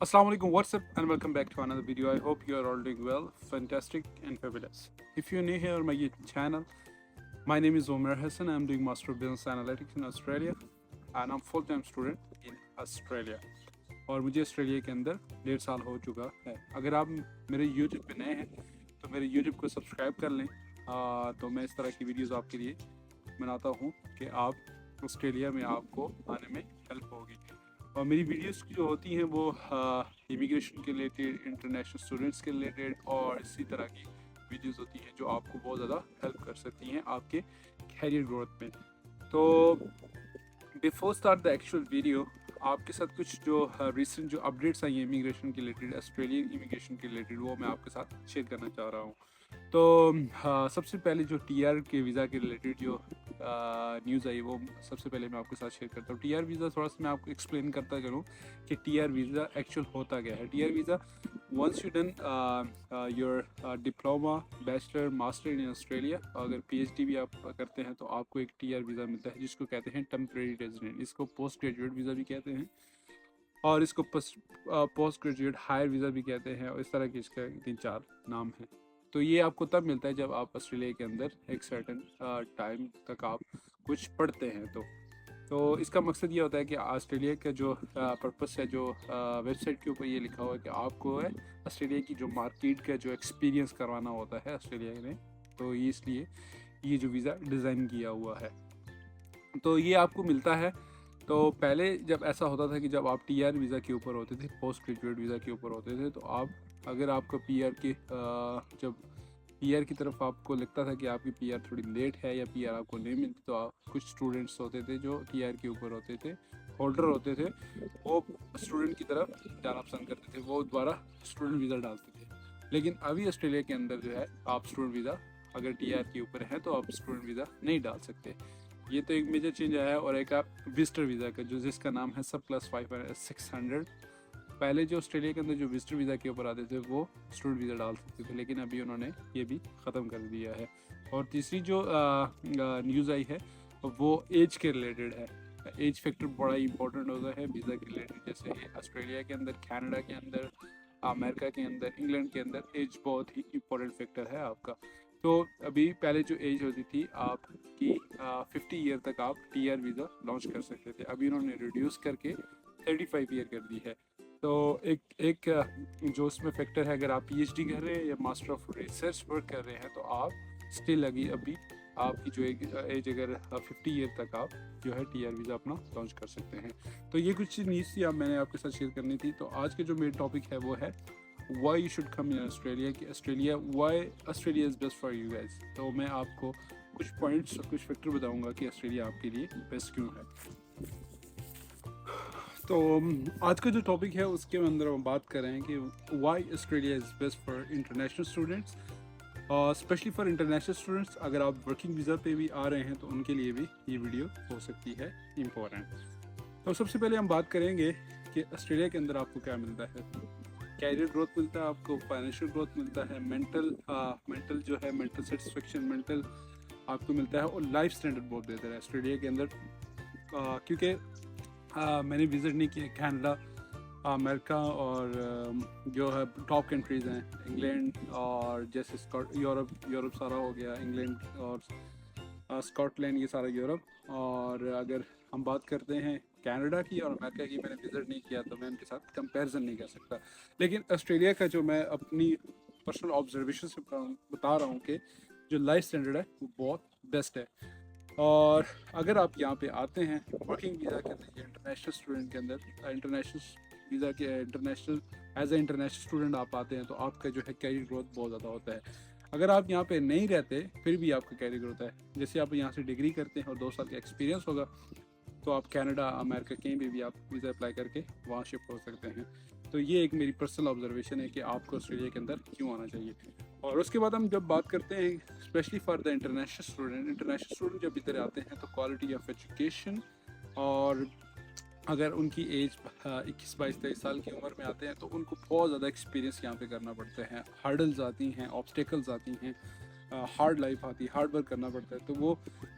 Assalamualaikum, what's up, and welcome back to another video. I hope you are all doing well, fantastic, and fabulous. If you're new here on my YouTube channel, my name is Omer Hassan. I'm doing Master of Business Analytics in Australia, and I'm full-time student in Australia. और मुझे Australia के अंदर 1.5 साल हो चुका है। अगर आप मेरे यूट्यूब पे नए हैं तो मेरे यूट्यूब को सब्सक्राइब कर लें। तो मैं इस तरह की वीडियोस आपके लिए बनाता हूँ कि आप ऑस्ट्रेलिया में आपको आने में हेल्प होगी। और मेरी वीडियोस जो होती हैं वो इमिग्रेशन के रिलेटेड, इंटरनेशनल स्टूडेंट्स के रिलेटेड और इसी तरह की वीडियोस होती हैं जो आपको बहुत ज़्यादा हेल्प कर सकती हैं आपके कैरियर ग्रोथ में। तो before start the actual video, आपके साथ कुछ जो रिसेंट जो अपडेट्स आई हैं इमिग्रेशन के रिलेटेड, ऑस्ट्रेलियन इमिग्रेशन के रिलेटेड, वो मैं आपके साथ शेयर करना चाह रहा हूँ। तो सबसे पहले जो टीआर के वीज़ा के रिलेटेड जो न्यूज़ आई वो सबसे पहले मैं आपके साथ शेयर करता हूँ। टीआर वीज़ा थोड़ा सा मैं आपको एक्सप्लेन करता करूँ कि टीआर वीज़ा एक्चुअल होता क्या है। TR visa, once you done your diploma, bachelor, master in Australia, अगर पीएचडी भी आप करते हैं तो आपको एक टीआर वीज़ा मिलता है जिसको कहते हैं टेम्परेरी रेजिडेंट। इसको पोस्ट ग्रेजुएट वीज़ा भी कहते हैं और इसको पोस्ट ग्रेजुएट हायर वीज़ा भी कहते हैं, और इस तरह के इसके 3-4 नाम हैं। तो ये आपको तब मिलता है जब आप ऑस्ट्रेलिया के अंदर एक सर्टेन टाइम तक आप कुछ पढ़ते हैं। तो इसका मकसद ये होता है कि ऑस्ट्रेलिया का जो पर्पस है, जो वेबसाइट के ऊपर ये लिखा हुआ है कि आपको है ऑस्ट्रेलिया की जो मार्केट का जो एक्सपीरियंस करवाना होता है ऑस्ट्रेलिया में, तो ये इसलिए ये जो वीज़ा डिज़ाइन किया हुआ है तो ये आपको मिलता है। तो पहले जब ऐसा होता था कि जब आप टीआर वीज़ा के ऊपर होते थे, पोस्ट ग्रेजुएट वीज़ा के ऊपर होते थे, तो आप अगर आपका पीआर के जब पीआर की तरफ आपको लगता था कि आपकी पीआर थोड़ी लेट है या पीआर आपको नहीं मिलती, तो आप कुछ स्टूडेंट्स होते थे जो टीआर के ऊपर होते थे, होल्डर होते थे, वो स्टूडेंट की तरफ जाना पसंद करते थे, वो दोबारा स्टूडेंट वीज़ा डालते थे। लेकिन अभी ऑस्ट्रेलिया के अंदर जो है आप स्टूडेंट वीज़ा अगर टीआर के ऊपर है तो आप स्टूडेंट वीज़ा नहीं डाल सकते। ये तो एक मेजर चेंज आया है। और एक आप विजिटर वीज़ा का जो जिसका नाम है सब प्लस 600, पहले जो ऑस्ट्रेलिया के अंदर जो विजिटर वीज़ा के ऊपर आते थे वो स्टूडेंट वीज़ा डाल सकते थे, लेकिन अभी उन्होंने ये भी ख़त्म कर दिया है। और तीसरी जो न्यूज़ आई है वो एज के रिलेटेड है। एज फैक्टर बड़ा इंपॉर्टेंट होता है वीज़ा के रिलेटेड। जैसे ऑस्ट्रेलिया के अंदर, कनाडा के अंदर, अमेरिका के अंदर, इंग्लैंड के अंदर एज बहुत ही इंपॉर्टेंट फैक्टर है आपका। तो अभी पहले जो एज होती थी आपकी 50 ईयर तक आप टीआर वीज़ा लॉन्च कर सकते थे, अभी उन्होंने रिड्यूस करके 35 ईयर कर दी है। तो एक जो उसमें फैक्टर है, अगर आप पीएचडी कर रहे हैं या मास्टर ऑफ रिसर्च वर्क कर रहे हैं तो आप स्टिल अभी आपकी जो एज अगर 50 ईयर तक आप जो है टीआर वीज़ा अपना लॉन्च कर सकते हैं। तो ये कुछ न्यूज़ थी, अब मैंने आपके साथ शेयर करनी थी। तो आज के जो मेन टॉपिक है वो है why you should come in Australia, कि Australia, why Australia is best for you guys. तो मैं आपको कुछ पॉइंट्स और कुछ फैक्टर बताऊंगा कि ऑस्ट्रेलिया आपके लिए बेस्ट क्यों है। तो आज का जो टॉपिक है उसके अंदर हम बात कर रहे हैं कि why Australia is best for international students, और स्पेशली फॉर इंटरनेशनल स्टूडेंट्स। अगर आप वर्किंग वीज़ा पे भी आ रहे हैं तो उनके लिए भी ये वीडियो हो सकती है इम्पोर्टेंट। तो सबसे पहले हम बात करेंगे कि ऑस्ट्रेलिया के अंदर आपको क्या मिलता है। कैरियर ग्रोथ मिलता है आपको, फाइनेंशियल ग्रोथ मिलता है, मेंटल जो है मेंटल सेटिस्फेक्शन, मेंटल आपको मिलता है, और लाइफ स्टैंडर्ड बहुत बेहतर है ऑस्ट्रेलिया के अंदर। क्योंकि मैंने विज़िट नहीं किया कनाडा, अमेरिका और जो है टॉप कंट्रीज़ हैं, इंग्लैंड और जैसे यूरोप सारा हो गया, इंग्लैंड और स्कॉटलैंड, ये सारा यूरोप। और अगर हम बात करते हैं कनाडा की और अमेरिका की, मैंने विज़िट नहीं किया तो मैं उनके साथ कंपैरिजन नहीं कर सकता। लेकिन ऑस्ट्रेलिया का जो मैं अपनी पर्सनल ऑब्जर्वेशन से बता रहा हूँ कि जो लाइफ स्टैंडर्ड है वो बहुत बेस्ट है। और अगर आप यहाँ पे आते हैं वर्किंग वीज़ा के अंदर, इंटरनेशनल स्टूडेंट के अंदर, इंटरनेशनल वीज़ा के international as a international student आप आते हैं तो आपका जो है कैरियर ग्रोथ बहुत ज़्यादा होता है। अगर आप यहाँ पे नहीं रहते फिर भी आपका कैरियर ग्रोथ है। जैसे आप यहाँ से डिग्री करते हैं और 2 साल का एक्सपीरियंस होगा तो आप कनाडा, अमेरिका कहीं भी आप वीज़ा अप्लाई करके वहाँ शिफ्ट हो सकते हैं। तो ये एक मेरी पर्सनल ऑब्जर्वेशन है कि आपको ऑस्ट्रेलिया के अंदर क्यों आना चाहिए। और उसके बाद हम जब बात करते हैं specially for the international student जब इधर आते हैं तो क्वालिटी ऑफ एजुकेशन, और अगर उनकी एज 21, 22, 23 साल की उम्र में आते हैं तो उनको बहुत ज़्यादा एक्सपीरियंस यहाँ पे करना पड़ता है। हर्डल्स आती हैं, ऑब्स्टेकल्स आती हैं, हार्ड लाइफ आती है, हार्ड वर्क करना पड़ता है। तो वो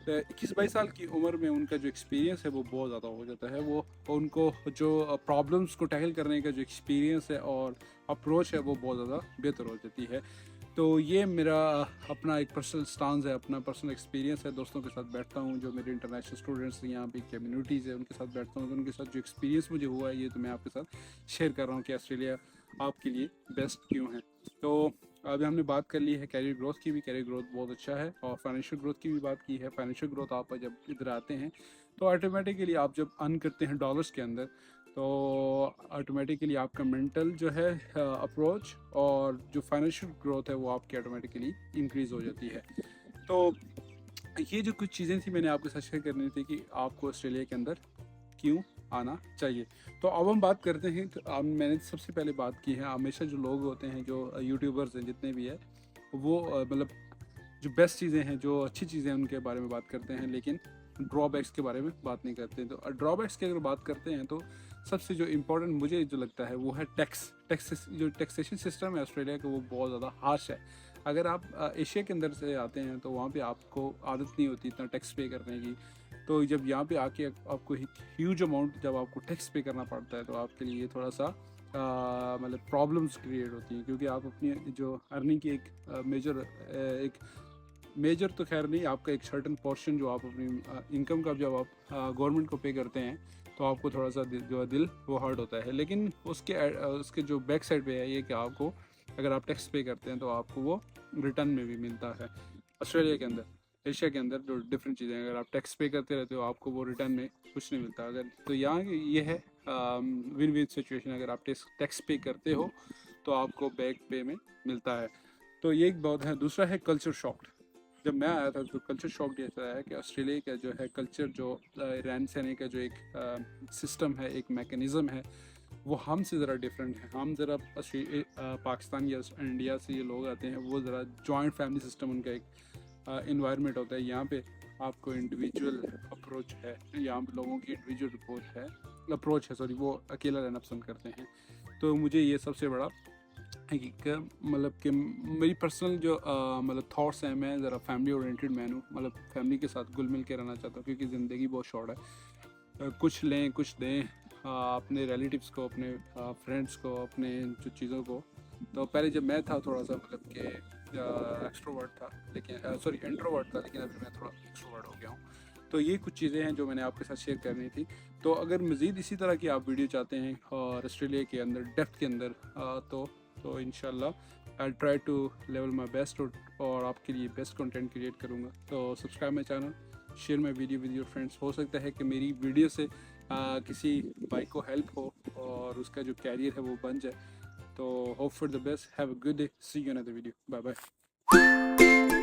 21-22 साल की उम्र में उनका जो एक्सपीरियंस है वो बहुत ज़्यादा हो जाता है। वो उनको जो प्रॉब्लम्स को टैकल करने का जो एक्सपीरियंस है और अप्रोच है वो बहुत ज़्यादा बेहतर हो जाती है। तो ये मेरा अपना एक पर्सनल स्टांस है, अपना पर्सनल एक्सपीरियंस है। दोस्तों के साथ बैठता हूँ, जो मेरे इंटरनेशनल स्टूडेंट्स यहाँ पे कम्युनिटीज़ है उनके साथ बैठता हूँ, तो उनके साथ जो एक्सपीरियंस मुझे हुआ है ये तो मैं आपके साथ शेयर कर रहा हूँ कि ऑस्ट्रेलिया आपके लिए बेस्ट क्यों है। तो अभी हमने बात कर ली है कैरियर ग्रोथ की भी, कैरियर ग्रोथ बहुत अच्छा है, और फाइनेंशियल ग्रोथ की भी बात की है। फाइनेंशियल ग्रोथ आप जब इधर आते हैं तो ऑटोमेटिकली आप जब अर्न करते हैं डॉलर्स के अंदर, तो ऑटोमेटिकली आपका मेंटल जो है अप्रोच और जो फाइनेंशियल ग्रोथ है वो आपकी ऑटोमेटिकली इंक्रीज़ हो जाती है। तो ये जो कुछ चीज़ें थी मैंने आपके साथ शेयर करनी थी कि आपको ऑस्ट्रेलिया के अंदर क्यों आना चाहिए। तो अब हम बात करते हैं। तो अब मैंने सबसे पहले बात की है, हमेशा जो लोग होते हैं, जो यूट्यूबर्स हैं जितने भी है, वो मतलब जो बेस्ट चीज़ें हैं, जो अच्छी चीज़ें हैं उनके बारे में बात करते हैं, लेकिन ड्रॉबैक्स के बारे में बात नहीं करते। तो ड्रॉबैक्स की अगर बात करते हैं तो सबसे जो इम्पोर्टेंट मुझे जो लगता है वो है टैक्स जो टैक्सेशन सिस्टम है ऑस्ट्रेलिया का वो बहुत ज़्यादा हार्श है। अगर आप एशिया के अंदर से आते हैं तो वहाँ पे आपको आदत नहीं होती इतना टैक्स पे करने की। तो जब यहाँ पे आके आपको ह्यूज अमाउंट जब आपको टैक्स पे करना पड़ता है तो आपके लिए थोड़ा सा मतलब प्रॉब्लम्स क्रिएट होती हैं, क्योंकि आप अपनी जो अर्निंग की एक मेजर तो खैर नहीं, आपका एक सर्टन पोर्शन जो आप अपनी इनकम का जब आप गवर्नमेंट को पे करते हैं तो आपको थोड़ा सा जो है दिल वो हर्ट होता है। लेकिन उसके जो बैक साइड पे है ये कि आपको अगर आप टैक्स पे करते हैं तो आपको वो रिटर्न में भी मिलता है। ऑस्ट्रेलिया के अंदर, एशिया के अंदर जो डिफरेंट चीज़ें हैं, अगर आप टैक्स पे करते रहते हो आपको वो रिटर्न में कुछ नहीं मिलता। अगर तो यहाँ ये है विन विन सिचुएशन, अगर आप टैक्स पे करते हो तो आपको बैक पे में मिलता है। तो ये एक बहुत है। दूसरा है कल्चर शॉक। जब मैं आया था तो कल्चर शॉक ऐसा है कि ऑस्ट्रेलिया का जो है कल्चर, जो रहन सहने का जो एक सिस्टम है, एक मैकेनिज़्म है, वो हमसे ज़रा डिफरेंट है। हम ज़रा पाकिस्तान या इंडिया से ये लोग आते हैं, वो ज़रा जॉइंट फैमिली सिस्टम उनका एक इन्वायरमेंट होता है। यहाँ पे आपको इंडिविजुअल अप्रोच है, यहाँ पे लोगों की इंडिविजुअल अप्रोच है सॉरी, वो अकेला रहना पसंद करते हैं। तो मुझे ये सबसे बड़ा मतलब कि मेरी पर्सनल जो मतलब थॉट्स हैं, मैं ज़रा फैमिली ओरिएंटेड मैन हूँ, मतलब फैमिली के साथ घुल मिल के रहना चाहता हूँ, क्योंकि ज़िंदगी बहुत शॉर्ट है। कुछ लें कुछ दें अपने रिलेटिव्स को, अपने फ्रेंड्स को, अपने जो चीज़ों को। तो पहले जब मैं था थोड़ा सा मतलब कि एक्सट्रोवर्ट था, लेकिन सॉरी इंट्रोवर्ट था, लेकिन अभी मैं थोड़ा एक्सट्रोवर्ट हो गया हूँ। तो ये कुछ चीज़ें हैं जो मैंने आपके साथ शेयर करनी थी। तो अगर मज़ीद इसी तरह की आप वीडियो चाहते हैं और ऑस्ट्रेलिया के अंदर डेप्थ के अंदर तो इंशाल्लाह I try to level my best और आपके लिए बेस्ट कंटेंट क्रिएट करूँगा। तो subscribe my channel, share my video with your friends. हो सकता है कि मेरी वीडियो से किसी भाई को हेल्प हो और उसका जो कैरियर है वो बन जाए। तो hope for the best, have a good day, see you in another video, bye bye.